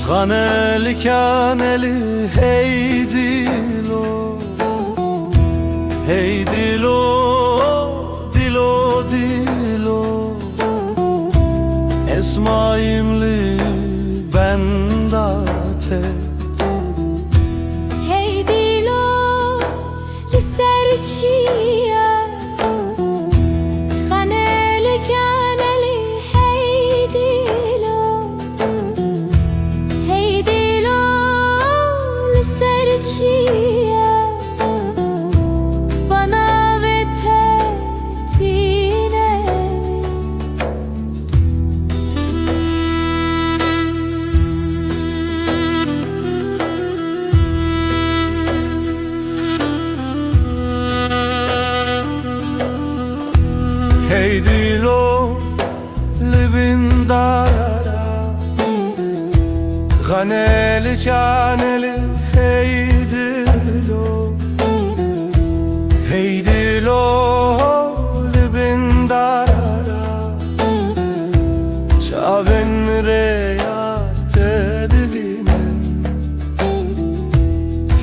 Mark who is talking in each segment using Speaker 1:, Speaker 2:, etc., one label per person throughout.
Speaker 1: Kaneli kaneli hey dilo, hey dilo, dilo dilo. Esmaimli bendate.
Speaker 2: Hey dilo, li sercia. Kaneli kaneli hey dilo. Hey dilo, li sercia. Bana ve tetine.
Speaker 1: Hey dilo, libindara. Kaneli kaneli hey dilo, hey dilo, libindara. Çaven reya tedivine.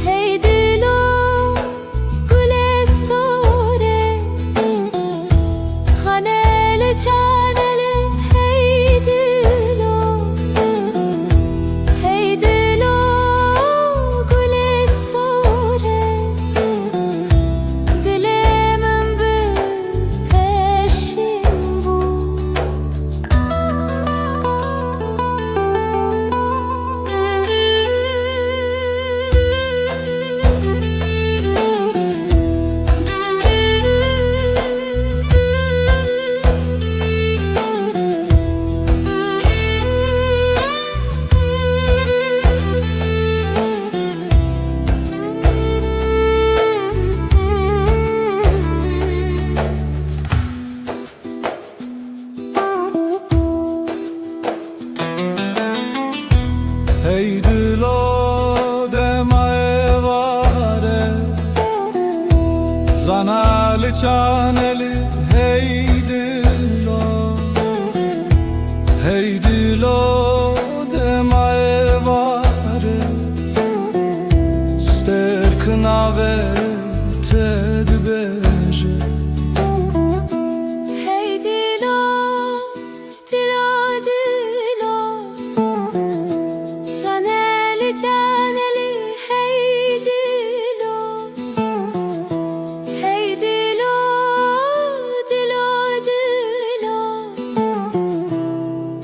Speaker 2: Hey dilo, gule sore. Kaneli kaneli hey dilo. Hey dilo, gule sore. Dilemin bir teşin bu.
Speaker 1: Hey dilo demae vare, zanali chaneli hey dilo, hey dilo demae vare, sterkna ve tedbeje.
Speaker 2: Hey dilo, dilo dilo. Zaneli caneli hey dilo. Hey dilo, dilo dilo.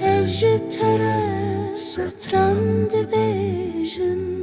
Speaker 2: Ez ji te re stran dibêjim.